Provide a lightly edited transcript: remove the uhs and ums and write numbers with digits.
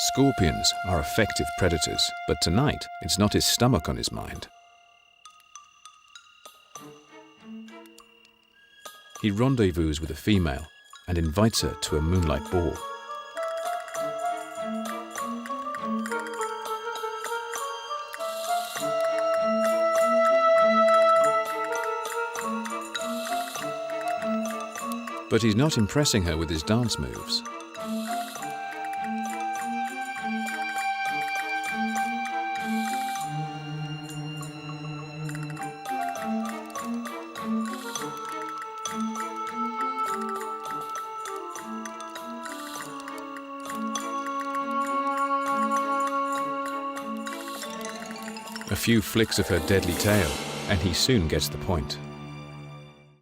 Scorpions are effective predators, but tonight it's not his stomach on his mind. He rendezvous with a female and invites her to a moonlight ball. But he's not impressing her with his dance moves. A few flicks of her deadly tail, and he soon gets the point.